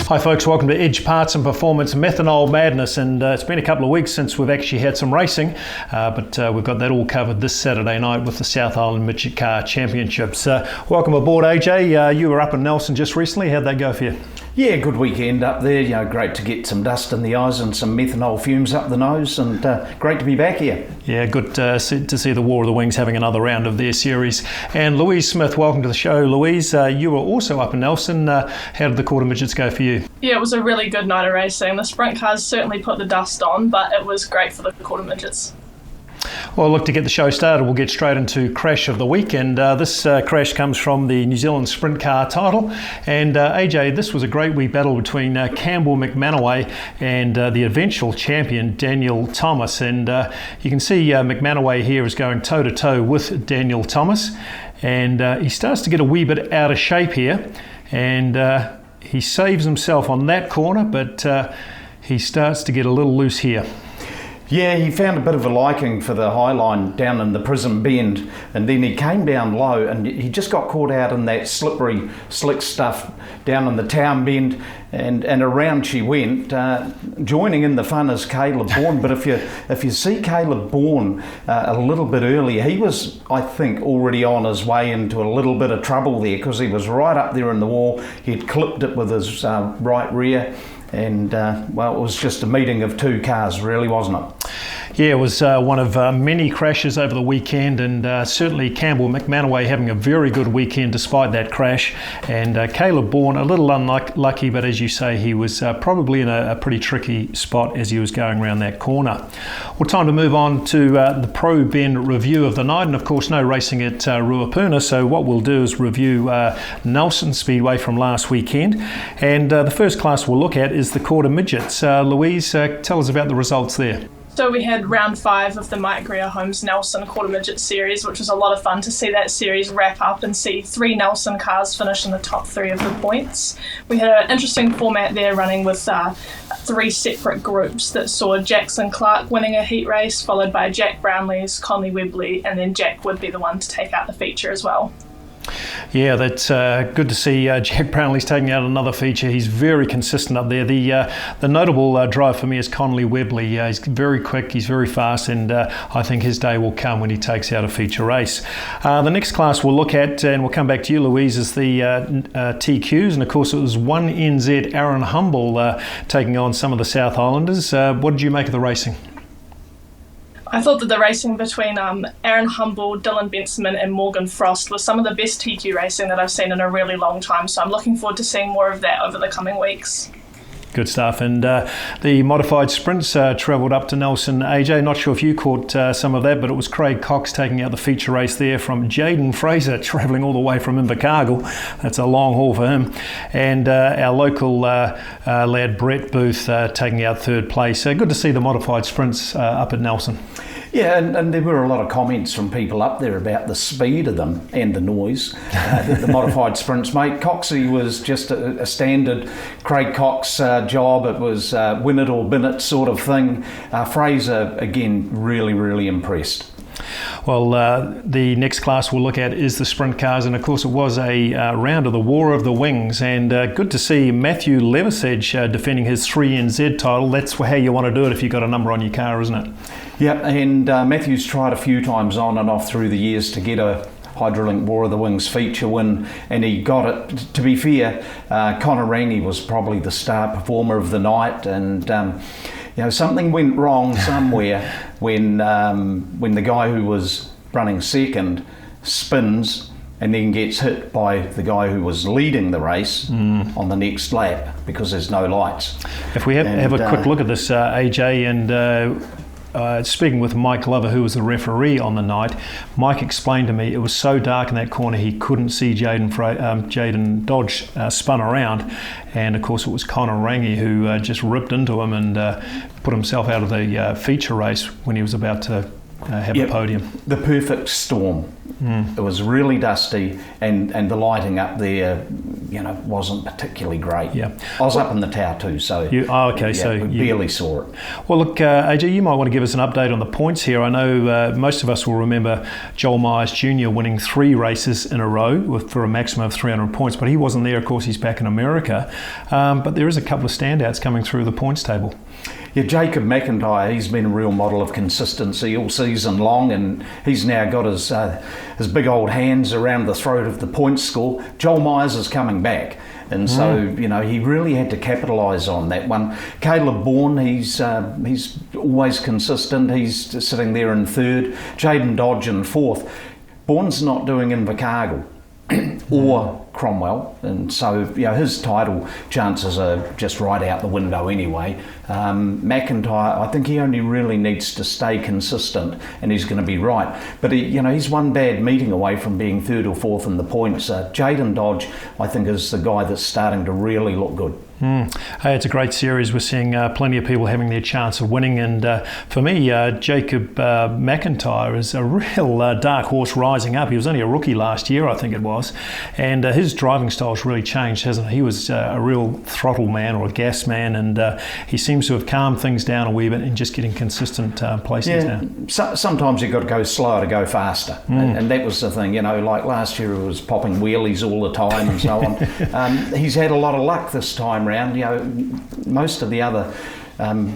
Hi folks, welcome to Edge Parts and Performance Methanol Madness, and it's been a couple of weeks since we've actually had some racing, but we've got that all covered this Saturday night with the South Island Midget Car Championships. Welcome aboard, AJ. You were up in Nelson just recently. How'd that go for you? Yeah, good weekend up there. You know, great to get some dust in the eyes and some methanol fumes up the nose, and great to be back here. Yeah, good to see the War of the Wings having another round of their series. And Louise Smith, welcome to the show. Louise, you were also up in Nelson. How did the quarter midgets go for you? Yeah, it was a really good night of racing. The sprint cars certainly put the dust on, but it was great for the quarter midgets. Well, look, to get the show started, we'll get straight into Crash of the Week, and this crash comes from the New Zealand Sprint Car title. And AJ, this was a great wee battle between Campbell McManaway and the eventual champion Daniel Thomas. And you can see McManaway here is going toe-to-toe with Daniel Thomas, and he starts to get a wee bit out of shape here, and he saves himself on that corner, but he starts to get a little loose here. Yeah, he found a bit of a liking for the high line down in the Prism Bend, and then he came down low and he just got caught out in that slippery, slick stuff down in the Town Bend, and around she went. Joining in the fun is Caleb Bourne, but if you see Caleb Bourne a little bit earlier, he was, I think, already on his way into a little bit of trouble there, because he was right up there in the wall. He'd clipped it with his right rear. And, well, it was just a meeting of two cars, really, wasn't it? Yeah, it was one of many crashes over the weekend, and certainly Campbell McManaway having a very good weekend despite that crash. And Caleb Bourne, a little unlucky, but as you say, he was probably in a pretty tricky spot as he was going around that corner. Well, time to move on to the Pro Bend review of the night, and of course no racing at Ruapuna, so what we'll do is review Nelson Speedway from last weekend. And the first class we'll look at is the quarter midgets. Louise, tell us about the results there. So we had round 5 of the Mike Greer Homes Nelson Quarter Midget Series, which was a lot of fun to see that series wrap up and see 3 Nelson cars finish in the top 3 of the points. We had an interesting format there, running with 3 separate groups that saw Jackson Clark winning a heat race, followed by Jack Brownlee's, Conley Webley, and then Jack would be the one to take out the feature as well. Yeah, that's good to see Jack Brownlee's taking out another feature. He's very consistent up there. The notable drive for me is Conley Webley. He's very quick, he's very fast, and I think his day will come when he takes out a feature race. The next class we'll look at, and we'll come back to you, Louise, is the TQs, and of course it was 1NZ Aaron Humble taking on some of the South Islanders. What did you make of the racing? I thought that the racing between Aaron Humble, Dylan Bensman and Morgan Frost was some of the best TQ racing that I've seen in a really long time, so I'm looking forward to seeing more of that over the coming weeks. Good stuff. And the modified sprints travelled up to Nelson. AJ, not sure if you caught some of that, but it was Craig Cox taking out the feature race there from Jaden Fraser, travelling all the way from Invercargill. That's a long haul for him. And our local lad Brett Booth taking out third place. Good to see the modified sprints up at Nelson. Yeah, and there were a lot of comments from people up there about the speed of them and the noise that the modified sprints made. Coxie was just a standard Craig Cox job. It was win it or bin it sort of thing. Fraser, again, really, really impressed. Well, the next class we'll look at is the sprint cars, and of course it was a round of the War of the Wings, and good to see Matthew Levisage defending his 3NZ title. That's how you want to do it if you've got a number on your car, isn't it? Yeah, and Matthew's tried a few times on and off through the years to get a Hydrolink War of the Wings feature win, and he got it. To be fair, Connor Rangi was probably the star performer of the night, and you know, something went wrong somewhere when the guy who was running second spins and then gets hit by the guy who was leading the race on the next lap because there's no lights. If we have a quick look at this, AJ, and speaking with Mike Glover, who was the referee on the night, Mike explained to me it was so dark in that corner he couldn't see Jaden Dodge spun around, and of course it was Connor Rangi who just ripped into him and put himself out of the feature race when he was about to have a podium. The perfect storm. It was really dusty, and the lighting up there, wasn't particularly great. Yeah. I was up in the tower too, so we barely saw it. Well, look, AJ, you might want to give us an update on the points here. I know most of us will remember Joel Myers Jr. winning 3 races in a row for a maximum of 300 points, but he wasn't there. Of course, he's back in America. But there is a couple of standouts coming through the points table. Yeah, Jacob McIntyre, he's been a real model of consistency all season long, and he's now got his big old hands around the throat of the points score. Joel Myers is coming back, and so he really had to capitalise on that one. Caleb Bourne, he's always consistent. He's sitting there in 3rd. Jaden Dodge in 4th. Bourne's not doing Invercargill or Cromwell, and so his title chances are just right out the window anyway. McIntyre, I think he only really needs to stay consistent, and he's going to be right. But he's one bad meeting away from being 3rd or 4th in the points. Jaden Dodge, I think, is the guy that's starting to really look good. Hey, it's a great series. We're seeing plenty of people having their chance of winning, and for me, Jacob McIntyre is a real dark horse rising up. He was only a rookie last year, I think it was, and his driving style's really changed, hasn't it? He was a real throttle man or a gas man, and he seems to have calmed things down a wee bit and just getting consistent placings now. Sometimes you've got to go slower to go faster, and that was the thing. Like last year, it was popping wheelies all the time and so on. He's had a lot of luck this time round. Most of the other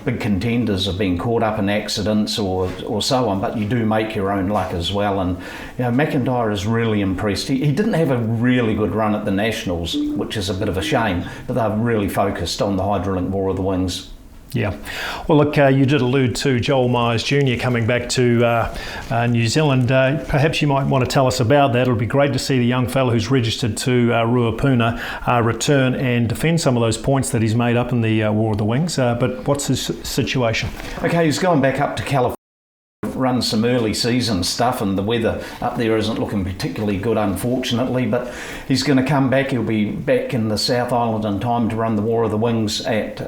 big contenders have been caught up in accidents or so on, but you do make your own luck as well. And McIntyre is really impressed. He didn't have a really good run at the Nationals, which is a bit of a shame, but they've really focused on the Hydrolink War of the Wings. Yeah. Well, look, you did allude to Joel Myers Jr. coming back to New Zealand. Perhaps you might want to tell us about that. It'll be great to see the young fellow who's registered to Ruapuna return and defend some of those points that he's made up in the War of the Wings. But what's his situation? Okay, he's going back up to California. Run some early season stuff, and the weather up there isn't looking particularly good, unfortunately, but he's going to come back. He'll be back in the South Island in time to run the War of the Wings at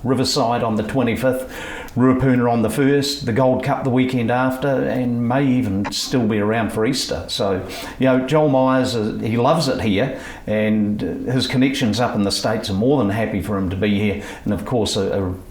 Riverside on the 25th, Ruapuna on the 1st, the Gold Cup the weekend after, and may even still be around for Easter. So, Joel Myers, he loves it here, and his connections up in the States are more than happy for him to be here. And of course,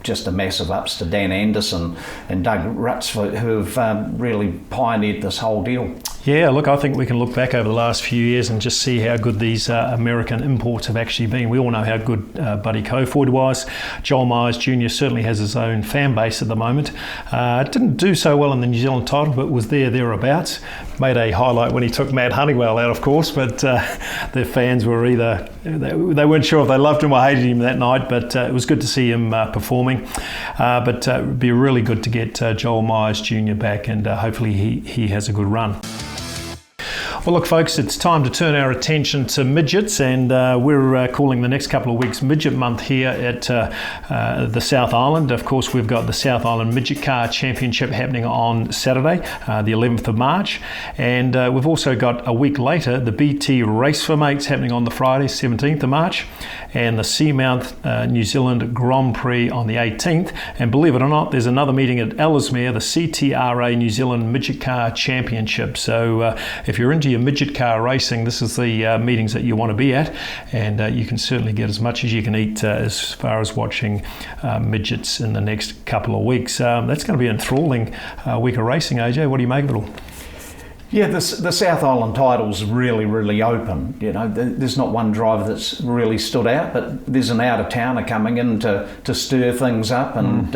just a massive ups to Dan Anderson and Doug Rutz, who have really pioneered this whole deal. Yeah, look, I think we can look back over the last few years and just see how good these American imports have actually been. We all know how good Buddy Coforth was. Joel Myers Jr. certainly has his own fan base at the moment. Didn't do so well in the New Zealand title, but was thereabouts. Made a highlight when he took Matt Honeywell out, of course, but their fans were either, they weren't sure if they loved him or hated him that night, but it was good to see him performing. But it would be really good to get Joel Myers Jr. back, and hopefully he has a good run. Well, look, folks, it's time to turn our attention to midgets, and we're calling the next couple of weeks Midget Month here at the South Island. Of course, we've got the South Island Midget Car Championship happening on Saturday, the 11th of March, and we've also got a week later the BT Race for Mates happening on the Friday, 17th of March, and the Seamount New Zealand Grand Prix on the 18th. And believe it or not, there's another meeting at Ellesmere, the CTRA New Zealand Midget Car Championship. So if you're into your midget car racing, this is the meetings that you want to be at, and you can certainly get as much as you can eat as far as watching midgets in the next couple of weeks. That's going to be an enthralling week of racing, AJ. What do you make of it all? Yeah, the South Island title's really, really open. There's not one driver that's really stood out, but there's an out-of-towner coming in to stir things up, and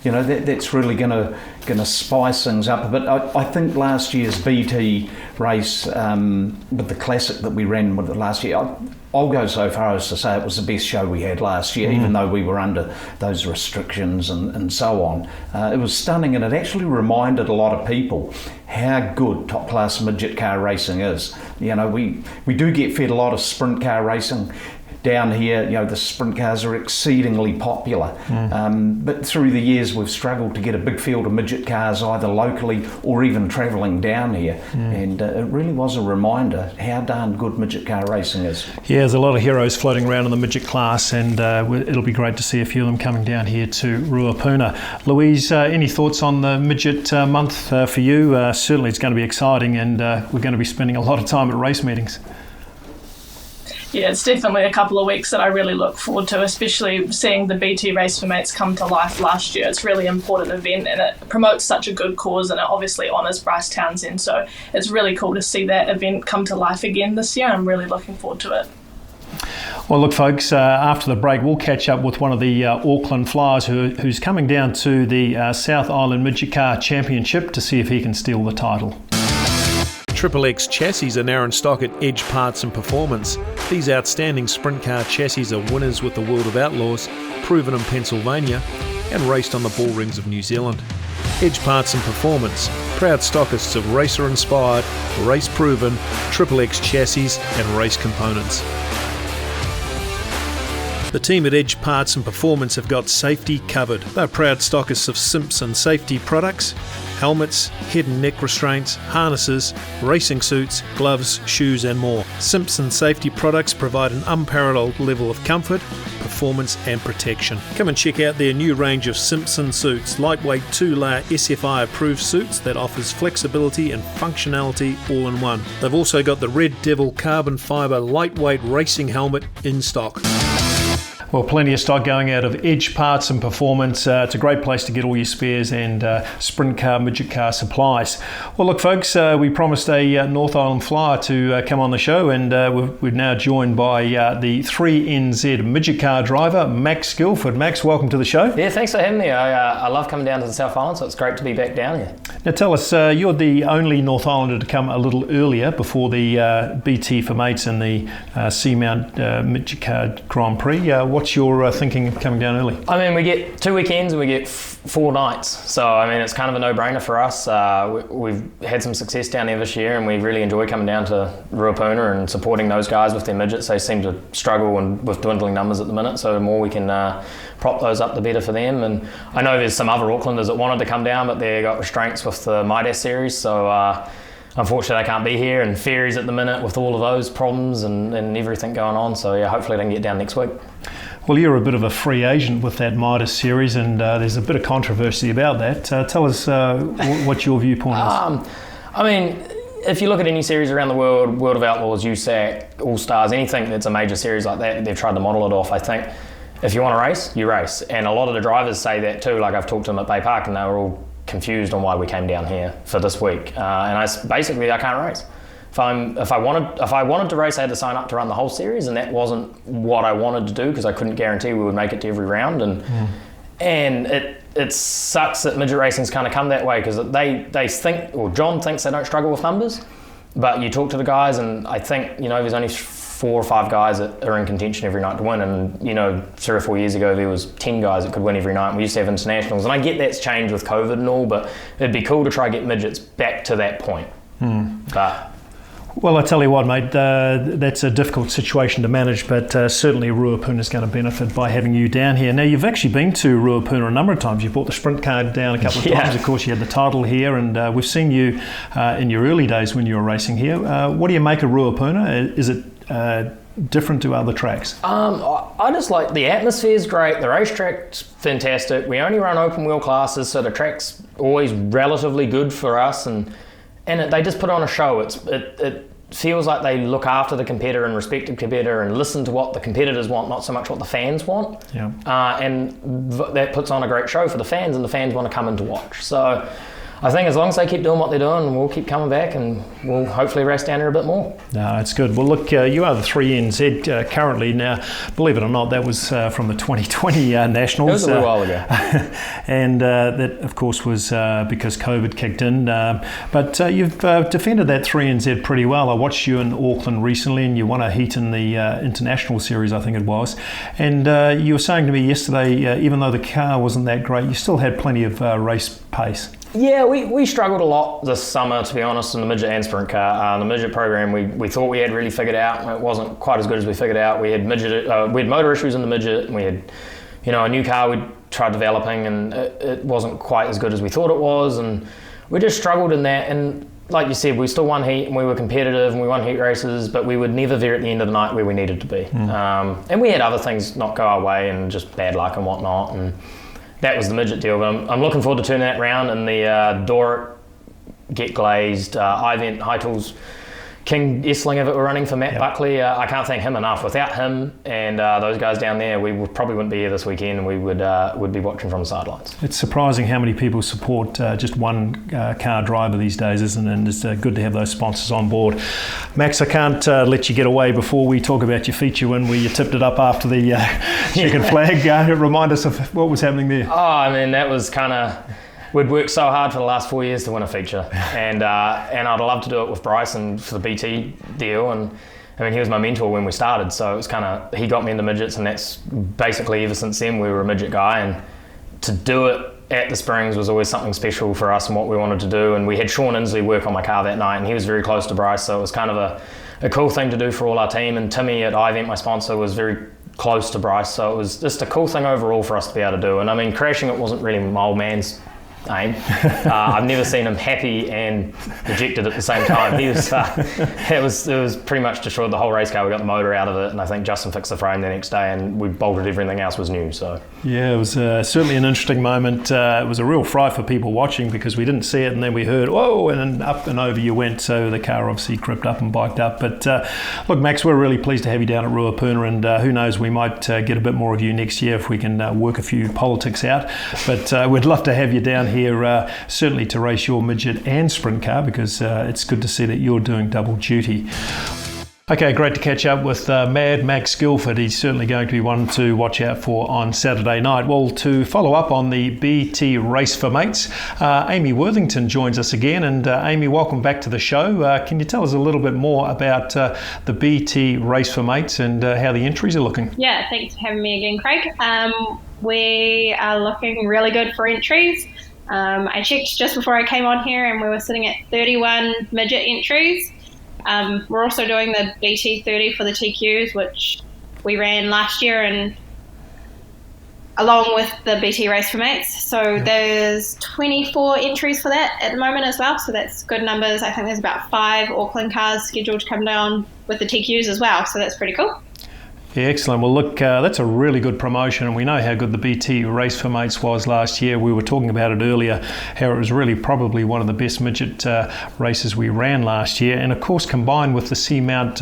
that's really going to spice things up a bit. I think last year's BT race with the classic that we ran with it last year, I'll go so far as to say it was the best show we had last year, even though we were under those restrictions and so on. It was stunning, and it actually reminded a lot of people how good top class midget car racing is. We do get fed a lot of sprint car racing. down here, the sprint cars are exceedingly popular. But through the years, we've struggled to get a big field of midget cars either locally or even travelling down here. And it really was a reminder how darn good midget car racing is. Yeah, there's a lot of heroes floating around in the midget class, and it'll be great to see a few of them coming down here to Ruapuna. Louise, any thoughts on the midget month for you? Certainly it's going to be exciting, and we're going to be spending a lot of time at race meetings. Yeah, it's definitely a couple of weeks that I really look forward to, especially seeing the BT Race for Mates come to life last year. It's a really important event, and it promotes such a good cause, and it obviously honours Bryce Townsend. So it's really cool to see that event come to life again this year. I'm really looking forward to it. Well, look, folks, after the break, we'll catch up with one of the Auckland Flyers who's coming down to the South Island Midget Car Championship to see if he can steal the title. XXX chassis are now in stock at Edge Parts and Performance. These outstanding sprint car chassis are winners with the World of Outlaws, proven in Pennsylvania, and raced on the bull rings of New Zealand. Edge Parts and Performance, proud stockists of racer-inspired, race-proven XXX chassis and race components. The team at Edge Parts and Performance have got safety covered. They're proud stockists of Simpson safety products, helmets, head and neck restraints, harnesses, racing suits, gloves, shoes and more. Simpson safety products provide an unparalleled level of comfort, performance and protection. Come and check out their new range of Simpson suits, lightweight 2-layer SFI approved suits that offers flexibility and functionality all in one. They've also got the Red Devil carbon fibre lightweight racing helmet in stock. Well, plenty of stock going out of Edge Parts and Performance. It's a great place to get all your spares and sprint car, midget car supplies. Well, look, folks, we promised a North Island Flyer to come on the show, and we're now joined by the 3NZ midget car driver, Max Guildford. Max, welcome to the show. Yeah, thanks for having me. I love coming down to the South Island, so it's great to be back down here. Now tell us, you're the only North Islander to come a little earlier before the BT for Mates and the Seamount Midget Car Grand Prix. What's your thinking of coming down early? I mean, we get 2 weekends and we get 4 nights. So, I mean, it's kind of a no-brainer for us. We've had some success down there this year, and we really enjoy coming down to Ruapuna and supporting those guys with their midgets. They seem to struggle with dwindling numbers at the minute, so the more we can prop those up, the better for them. And I know there's some other Aucklanders that wanted to come down, but they got restraints with the Midas series, so unfortunately they can't be here, and ferries at the minute with all of those problems and everything going on. So yeah, hopefully they can get down next week. Well, you're a bit of a free agent with that Midas series, and there's a bit of controversy about that. Tell us what your viewpoint is. I mean, if you look at any series around the world, World of Outlaws, USAC, All Stars, anything that's a major series like that, they've tried to model it off. I think if you want to race, you race. And a lot of the drivers say that too. Like, I've talked to them at Bay Park, and they were all confused on why we came down here for this week. And I can't race. If I wanted to race, I had to sign up to run the whole series, and that wasn't what I wanted to do because I couldn't guarantee we would make it to every round. And it sucks that midget racing's kind of come that way, because they think, or John thinks they don't struggle with numbers, but you talk to the guys, and I think, there's only 4 or 5 guys that are in contention every night to win, and 3 or 4 years ago there was 10 guys that could win every night, and we used to have internationals, and I get that's changed with COVID and all, but it'd be cool to try to get midgets back to that point. But well, I tell you what, mate, that's a difficult situation to manage, but certainly Ruapuna is going to benefit by having you down here. Now, you've actually been to Ruapuna a number of times. You brought the sprint car down a couple of times. Of course, you had the title here, and we've seen you in your early days when you were racing here. What do you make of Ruapuna? Is it different to other tracks? I just like the atmosphere's great, the racetrack's fantastic. We only run open wheel classes, so the track's always relatively good for us, and they just put on a show. It feels like they look after the competitor and respect the competitor and listen to what the competitors want, not so much what the fans want. Yeah. And that puts on a great show for the fans, and the fans want to come in to watch. So I think as long as they keep doing what they're doing, we'll keep coming back, and we'll hopefully race down here a bit more. No, that's good. Well, look, you are the 3NZ currently. Now, believe it or not, that was from the 2020 Nationals. It was a little while ago. And that, of course, was because COVID kicked in. But you've defended that 3NZ pretty well. I watched you in Auckland recently, and you won a heat in the International Series, I think it was. And you were saying to me yesterday, even though the car wasn't that great, you still had plenty of race pace. Yeah, we struggled a lot this summer, to be honest, in the midget and sprint car. The midget program we thought we had really figured out. It wasn't quite as good as we figured out. We had motor issues in the midget, and we had, a new car we tried developing, and it wasn't quite as good as we thought it was, and we just struggled in that. And like you said, we still won heat, and we were competitive, and we won heat races, but we would never veer at the end of the night where we needed to be. And we had other things not go our way, and just bad luck and whatnot, and that was the midget deal. But I'm looking forward to turning that round, and the Doric Get Glazed, Ivent High Tools King Essling of it were running for Matt Buckley. I can't thank him enough. Without him and those guys down there, we probably wouldn't be here this weekend, and we would be watching from the sidelines. It's surprising how many people support just one car driver these days, isn't it? And it's good to have those sponsors on board. Max, I can't let you get away before we talk about your feature win where you tipped it up after the chicken flag. Remind us of what was happening there. That was kind of... We'd worked so hard for the last 4 years to win a feature, and I'd love to do it with Bryson for the BT deal. And he was my mentor when we started, so it was he got me into midgets, and that's basically ever since then we were a midget guy. And to do it at the Springs was always something special for us and what we wanted to do. And we had Sean Inslee work on my car that night, and he was very close to Bryce, so it was kind of a cool thing to do for all our team. And Timmy at Ivent, my sponsor, was very close to Bryce, so it was just a cool thing overall for us to be able to do. And crashing it wasn't really my old man's aim. I've never seen him happy and dejected at the same time. He was, it was pretty much destroyed the whole race car. We got the motor out of it, and I think Justin fixed the frame the next day, and we bolted everything else was new. So yeah, it was certainly an interesting moment. It was a real fright for people watching because we didn't see it, and then we heard whoa, and then up and over you went. So the car obviously crept up and biked up. But look, Max, we're really pleased to have you down at Ruapuna, and who knows, we might get a bit more of you next year if we can work a few politics out. But we'd love to have you down here, certainly to race your midget and sprint car, because it's good to see that you're doing double duty. Okay, great to catch up with Mad Max Guilford. He's certainly going to be one to watch out for on Saturday night. Well, to follow up on the BT Race for Mates, Amy Worthington joins us again. And Amy, welcome back to the show. Can you tell us a little bit more about the BT Race for Mates and how the entries are looking? Yeah, thanks for having me again, Craig. We are looking really good for entries. I checked just before I came on here, and we were sitting at 31 midget entries. We're also doing the BT 30 for the TQs, which we ran last year, and along with the BT Race for Mates. So there's 24 entries for that at the moment as well. So that's good numbers. I think there's about 5 Auckland cars scheduled to come down with the TQs as well. So that's pretty cool. Yeah, excellent. Well, look, that's a really good promotion, and we know how good the BT Race for Mates was last year. We were talking about it earlier, how it was really probably one of the best midget races we ran last year. And of course, combined with the Seamount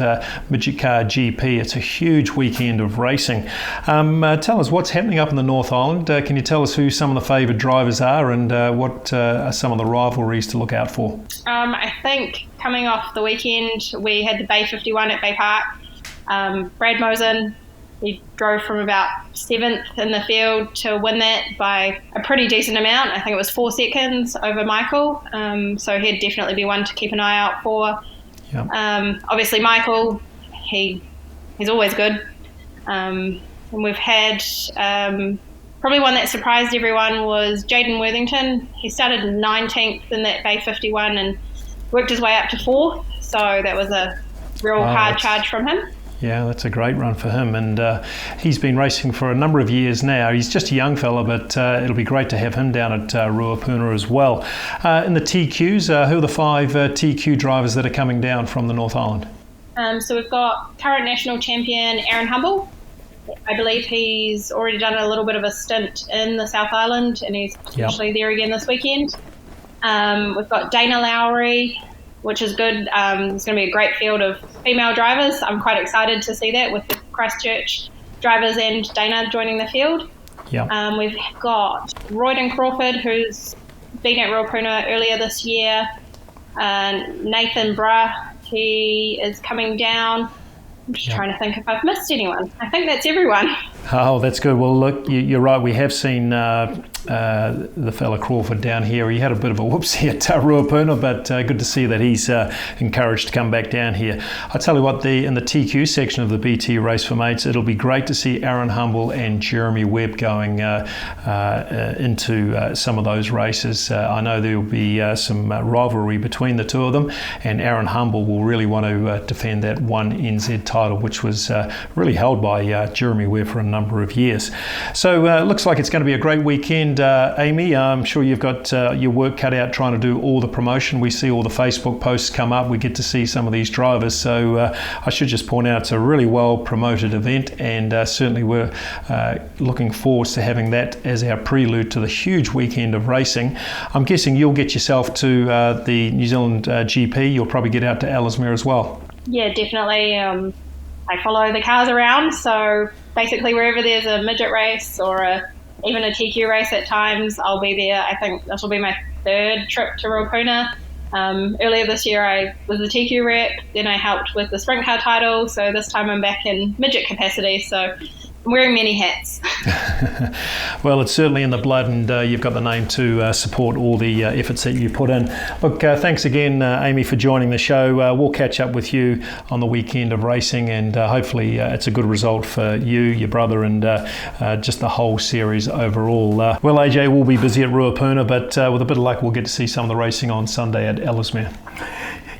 Midget Car GP, it's a huge weekend of racing. Tell us what's happening up in the North Island. Can you tell us who some of the favoured drivers are, and what are some of the rivalries to look out for? I think coming off the weekend, we had the Bay 51 at Bay Park. Brad Mosen, he drove from about 7th in the field to win that by a pretty decent amount. I think it was 4 seconds over Michael. So he'd definitely be one to keep an eye out for. Yep. Obviously Michael, he's always good. And we've had probably one that surprised everyone was Jaden Worthington. He started 19th in that Bay 51 and worked his way up to 4th. So that was a real hard charge from him. Yeah, that's a great run for him, and he's been racing for a number of years now. He's just a young fella, but it'll be great to have him down at Ruapuna as well. In the TQs, who are the 5 TQ drivers that are coming down from the North Island? So we've got current national champion Aaron Humble. I believe he's already done a little bit of a stint in the South Island, and he's potentially there again this weekend. We've got Dana Lowry, which is good. It's going to be a great field of female drivers. I'm quite excited to see that with the Christchurch drivers and Dana joining the field. Yeah. We've got Royden Crawford, who's been at Ruapuna earlier this year. Nathan Bruh, he is coming down. I'm just trying to think if I've missed anyone. I think that's everyone. Oh, that's good. Well, look, you're right. We have seen the fella Crawford down here. He had a bit of a whoopsie at Ruapuna, but good to see that he's encouraged to come back down here. I tell you what, in the TQ section of the BT Race for Mates, it'll be great to see Aaron Humble and Jeremy Webb going into some of those races. I know there will be some rivalry between the two of them, and Aaron Humble will really want to defend that one NZ title, which was really held by Jeremy Webb for a number of years. So it looks like it's going to be a great weekend, Amy. I'm sure you've got your work cut out trying to do all the promotion. We see all the Facebook posts come up. We get to see some of these drivers. So I should just point out it's a really well promoted event, and certainly we're looking forward to having that as our prelude to the huge weekend of racing. I'm guessing you'll get yourself to the New Zealand GP. You'll probably get out to Ellesmere as well. Yeah, definitely. I follow the cars around, so basically wherever there's a midget race or even a TQ race at times, I'll be there. I think this will be my third trip to Ruapuna. Earlier this year I was the TQ rep, then I helped with the sprint car title, so this time I'm back in midget capacity, so I'm wearing many hats. Well, it's certainly in the blood, and you've got the name to support all the efforts that you put in. Look, thanks again, Amy, for joining the show. We'll catch up with you on the weekend of racing, and hopefully it's a good result for you, your brother, and just the whole series overall. Well, AJ will be busy at Ruapuna, but with a bit of luck, we'll get to see some of the racing on Sunday at Ellesmere.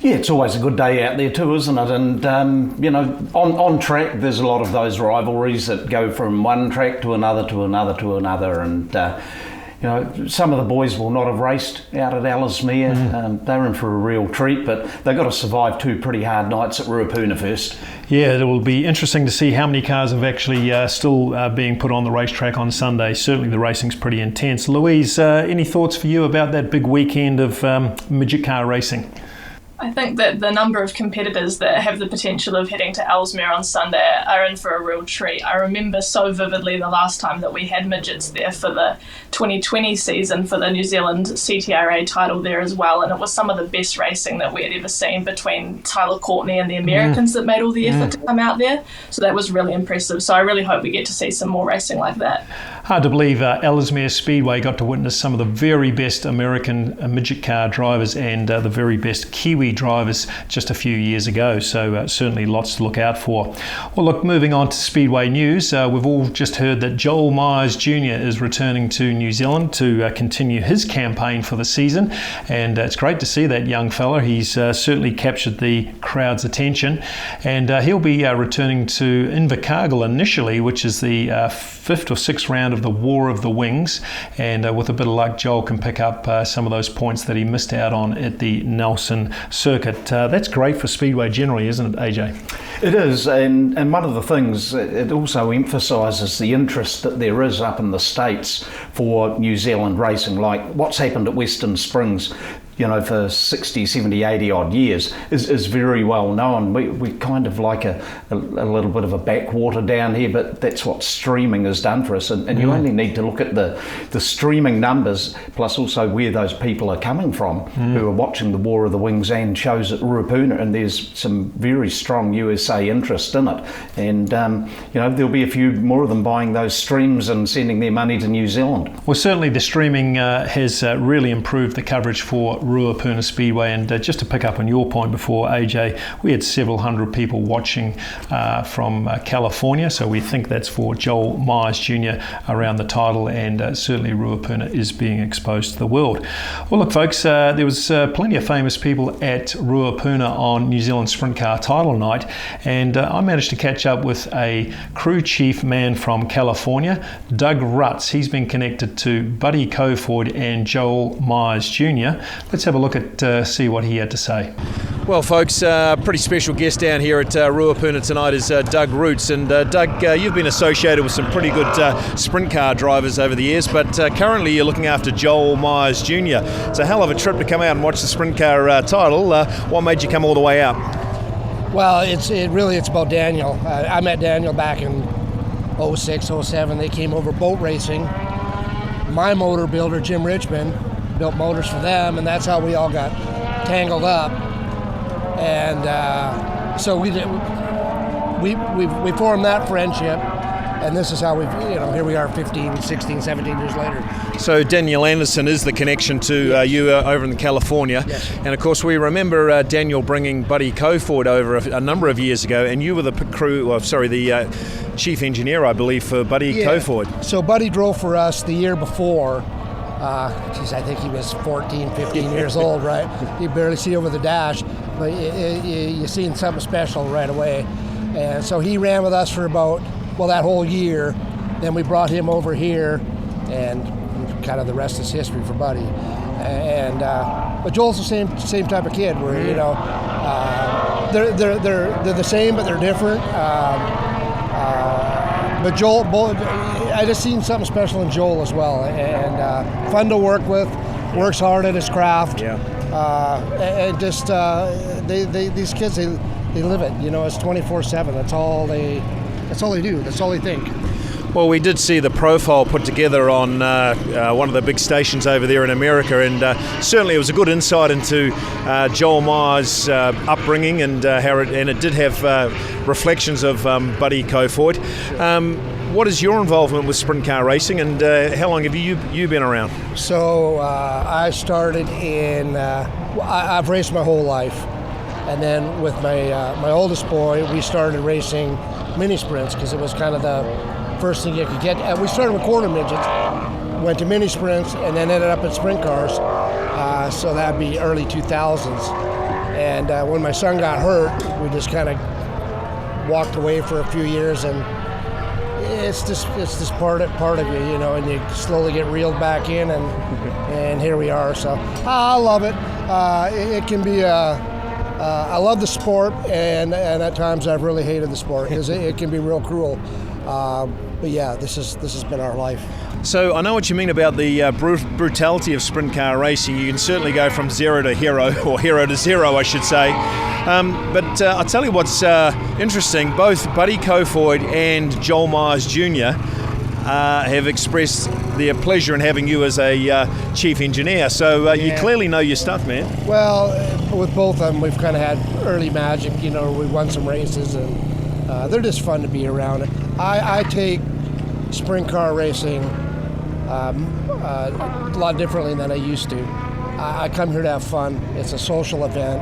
Yeah, it's always a good day out there too, isn't it? And, you know, on track, there's a lot of those rivalries that go from one track to another to another to another. And, you know, some of the boys will not have raced out at Ellesmere. They're in for a real treat, but they've got to survive two pretty hard nights at Ruapuna first. Yeah, it will be interesting to see how many cars have actually still being put on the racetrack on Sunday. Certainly the racing's pretty intense. Louise, any thoughts for you about that big weekend of midget car racing? I think that the number of competitors that have the potential of heading to Ellesmere on Sunday are in for a real treat. I remember so vividly the last time that we had midgets there for the 2020 season for the New Zealand CTRA title there as well, and it was some of the best racing that we had ever seen between Tyler Courtney and the Americans that made all the effort to come out there. So that was really impressive. So I really hope we get to see some more racing like that. Hard to believe Ellesmere Speedway got to witness some of the very best American midget car drivers and the very best Kiwi drivers just a few years ago. So certainly lots to look out for. Well, look, moving on to Speedway news, we've all just heard that Joel Myers Jr. is returning to New Zealand to continue his campaign for the season, and it's great to see that young fella. He's certainly captured the crowd's attention, and he'll be returning to Invercargill initially, which is the 5th or 6th round of the War of the Wings, and with a bit of luck, Joel can pick up some of those points that he missed out on at the Nelson circuit. That's great for Speedway generally, isn't it, AJ? It is, and one of the things, it also emphasises the interest that there is up in the States for New Zealand racing, like what's happened at Western Springs, you know, for 60, 70, 80 odd years is very well known. We kind of like a little bit of a backwater down here, but that's what streaming has done for us. And you only need to look at the streaming numbers, plus also where those people are coming from who are watching the War of the Wings and shows at Ruapuna, and there's some very strong USA interest in it. And, you know, there'll be a few more of them buying those streams and sending their money to New Zealand. Well, certainly the streaming has really improved the coverage for Ruapuna Speedway, and just to pick up on your point before, AJ, we had several hundred people watching from California, so we think that's for Joel Myers Jr. around the title, and certainly Ruapuna is being exposed to the world. Well, look folks, there was plenty of famous people at Ruapuna on New Zealand Sprint Car title night, and I managed to catch up with a crew chief man from California, Doug Rutz. He's been connected to Buddy Kofod and Joel Myers Jr. Let's have a look at see what he had to say. Well, folks, pretty special guest down here at Ruapuna tonight is Doug Ruetz. And Doug, you've been associated with some pretty good sprint car drivers over the years, but currently you're looking after Joel Myers Jr. It's a hell of a trip to come out and watch the sprint car title. What made you come all the way out? Well, it's about Daniel. I met Daniel back in 06, 07. They came over boat racing. My motor builder, Jim Richmond, built motors for them, and that's how we all got tangled up. And so we formed that friendship, And this is how we've, here we are 15, 16, 17 years later. So Daniel Anderson is the connection to you over in California. Yes. And of course we remember Daniel bringing Buddy Guilford over a number of years ago, and you were the the chief engineer, I believe, for Buddy Guilford. So Buddy drove for us the year before. I think he was 14, 15 years old, right? You barely see over the dash, but you seen something special right away. And so he ran with us for about, that whole year. Then we brought him over here, and kind of the rest is history for Buddy. And but Joel's the same type of kid where they're the same, but they're different. But Joel, I just seen something special in Joel as well, and fun to work with. Works hard at his craft. Yeah. And just these kids, they live it. It's 24/7. That's all they do. That's all they think. Well, we did see the profile put together on one of the big stations over there in America, and certainly it was a good insight into Joel Meyer's upbringing and how it did have reflections of Buddy Guilford. What is your involvement with sprint car racing, and how long have you been around? So I started I've raced my whole life, and then with my oldest boy, we started racing mini sprints because it was kind of the first thing you could get. We started with quarter midgets, went to mini sprints, and then ended up at sprint cars. So that'd be early 2000s. And when my son got hurt, we just kind of walked away for a few years, and it's just part of you, and you slowly get reeled back in, and here we are. So I love it. It can be I love the sport, and at times I've really hated the sport because it can be real cruel. But yeah, this has been our life. So I know what you mean about the brutality of sprint car racing. You can certainly go from zero to hero, or hero to zero, I should say. But I'll tell you what's interesting. Both Buddy Guilford and Joel Myers Jr. Have expressed their pleasure in having you as a chief engineer. So you clearly know your stuff, man. Well, with both of them, we've kind of had early magic. We won some races, and they're just fun to be around. I take sprint car racing a lot differently than I used to. I come here to have fun. It's a social event.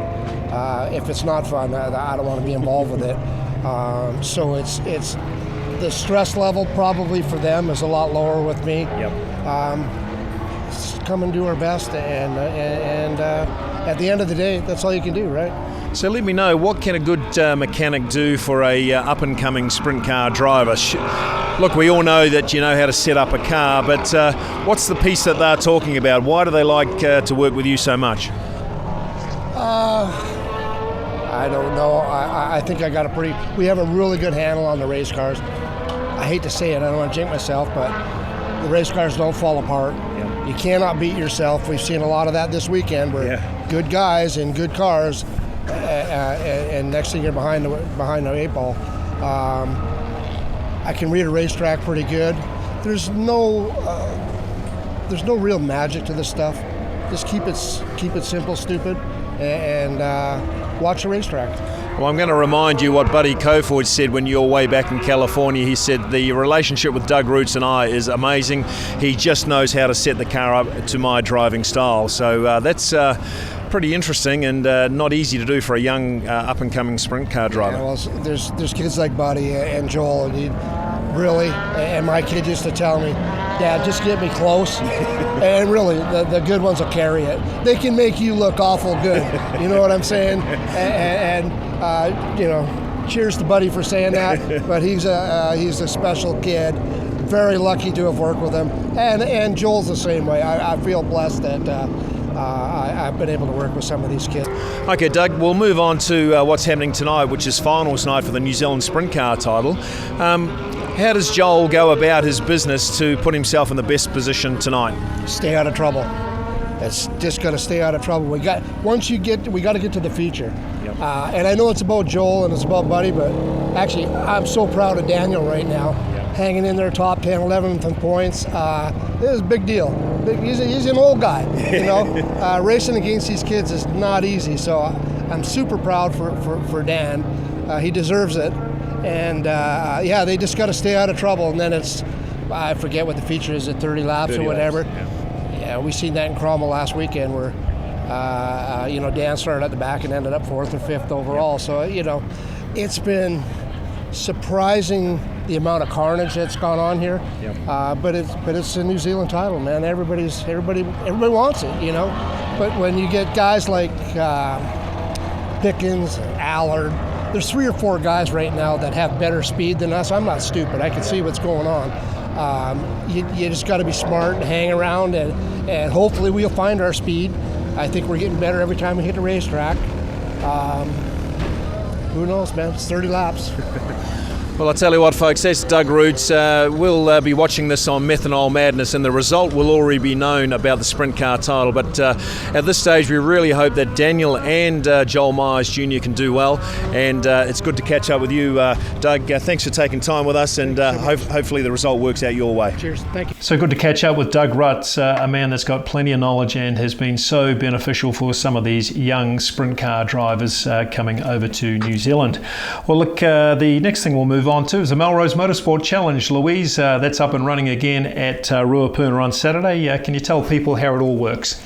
If it's not fun, I don't want to be involved with it. So it's the stress level probably for them is a lot lower with me. Yep. Just come and do our best, and at the end of the day, that's all you can do, right? So let me know, what can a good mechanic do for a up-and-coming sprint car driver? Look, we all know that you know how to set up a car, but what's the piece that they're talking about? Why do they like to work with you so much? I don't know. I think we have a really good handle on the race cars. I hate to say it, I don't want to jinx myself, but the race cars don't fall apart. Yeah. You cannot beat yourself. We've seen a lot of that this weekend where good guys in good cars, and next thing you're behind the 8 ball. I can read a racetrack pretty good. There's no real magic to this stuff. Just keep it simple, stupid, and watch the racetrack. Well, I'm going to remind you what Buddy Guilford said when you were way back in California. He said the relationship with Doug Ruetz and I is amazing. He just knows how to set the car up to my driving style. So that's pretty interesting and not easy to do for a young up-and-coming sprint car driver. Yeah, well, there's kids like Buddy and Joel, and my kid used to tell me, Dad, just get me close. And really, the good ones will carry it. They can make you look awful good. You know what I'm saying? And cheers to Buddy for saying that. But he's a special kid. Very lucky to have worked with him. And Joel's the same way. I feel blessed that I've been able to work with some of these kids. Okay, Doug, we'll move on to what's happening tonight, which is finals night for the New Zealand Sprint Car title. How does Joel go about his business to put himself in the best position tonight? Stay out of trouble. It's just got to stay out of trouble. We got to get to the feature. Yep. And I know it's about Joel and it's about Buddy, but actually I'm so proud of Daniel right now. Yep. Hanging in there top 10, 11th in points. This is a big deal. He's an old guy, Racing against these kids is not easy, so I'm super proud for Dan. He deserves it. And yeah, they just got to stay out of trouble. And then it's, I forget what the feature is, at 30 laps or whatever. Yeah, we seen that in Cromwell last weekend where, you know, Dan started at the back and ended up 4th or 5th overall. So, you know, it's been surprising the amount of carnage that's gone on here. But it's a New Zealand title, man. Everybody wants it, you know. But when you get guys like Pickens, Allard, there's 3 or 4 guys right now that have better speed than us. I'm not stupid. I can see what's going on. You just got to be smart and hang around, and hopefully we'll find our speed. I think we're getting better every time we hit the racetrack. Who knows, man? It's 30 laps. Well, I'll tell you what, folks, that's Doug Ruetz. We'll be watching this on Methanol Madness, and the result will already be known about the sprint car title. But at this stage, we really hope that Daniel and Joel Myers Jr. can do well. And it's good to catch up with you, Doug. Thanks for taking time with us, and hopefully the result works out your way. Cheers. Thank you. So good to catch up with Doug Rutz, a man that's got plenty of knowledge and has been so beneficial for some of these young sprint car drivers coming over to New Zealand. Well, look, the next thing we'll move on to is the Melrose Motorsport Challenge. Louise, that's up and running again at Ruapuna on Saturday. Can you tell people how it all works?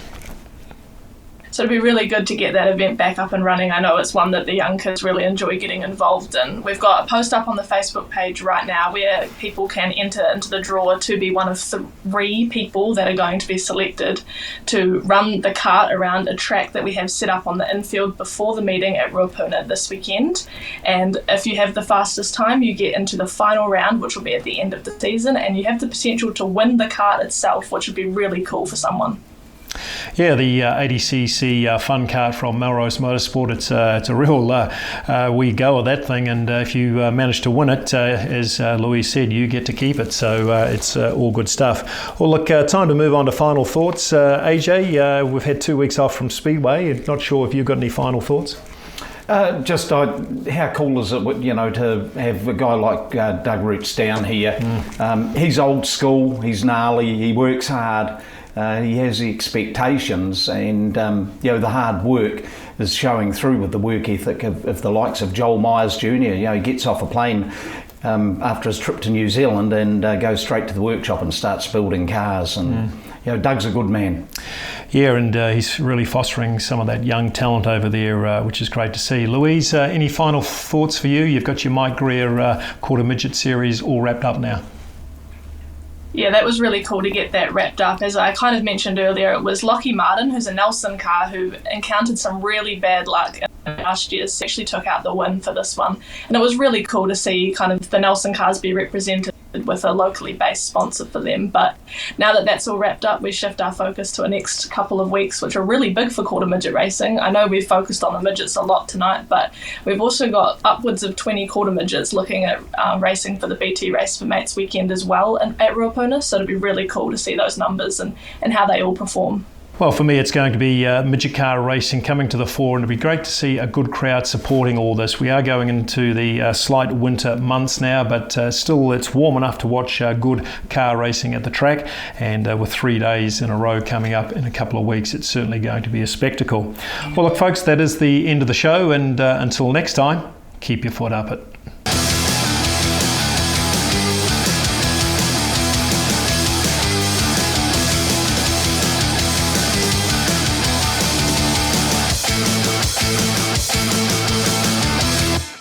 So it'd be really good to get that event back up and running. I know it's one that the young kids really enjoy getting involved in. We've got a post up on the Facebook page right now where people can enter into the draw to be one of 3 people that are going to be selected to run the kart around a track that we have set up on the infield before the meeting at Ruapuna this weekend. And if you have the fastest time, you get into the final round, which will be at the end of the season, and you have the potential to win the kart itself, which would be really cool for someone. Yeah, the 80cc fun kart from Melrose Motorsport, it's a real wee go of that thing, and if you manage to win it, as Louise said, you get to keep it, so it's all good stuff. Well, look, time to move on to final thoughts. AJ, we've had 2 weeks off from Speedway. Not sure if you've got any final thoughts? Just how cool is it, you know, to have a guy like Doug Ruetz down here. He's old school, he's gnarly, he works hard. He has the expectations, and you know, the hard work is showing through with the work ethic of the likes of Joel Myers Jr. You know, he gets off a plane after his trip to New Zealand and goes straight to the workshop and starts building cars. And you know, Doug's a good man. Yeah, and he's really fostering some of that young talent over there, which is great to see. Louise, any final thoughts for you? You've got your Mike Greer Quarter Midget series all wrapped up now. Yeah, that was really cool to get that wrapped up. As I kind of mentioned earlier, it was Lockie Martin, who's a Nelson car, who encountered some really bad luck last year, actually took out the win for this one. And it was really cool to see kind of the Nelson cars be represented with a locally based sponsor for them. But now that that's all wrapped up, we shift our focus to the next couple of weeks, which are really big for quarter midget racing. I know we've focused on the midgets a lot tonight, but we've also got upwards of 20 quarter midgets looking at racing for the BT Race for Mates weekend as well at Ruapuna. So it'll be really cool to see those numbers and how they all perform. Well, for me, it's going to be midget car racing coming to the fore, and it'll be great to see a good crowd supporting all this. We are going into the slight winter months now, but still it's warm enough to watch good car racing at the track, and with 3 days in a row coming up in a couple of weeks, it's certainly going to be a spectacle. Well, look, folks, that is the end of the show, and until next time, keep your foot up it.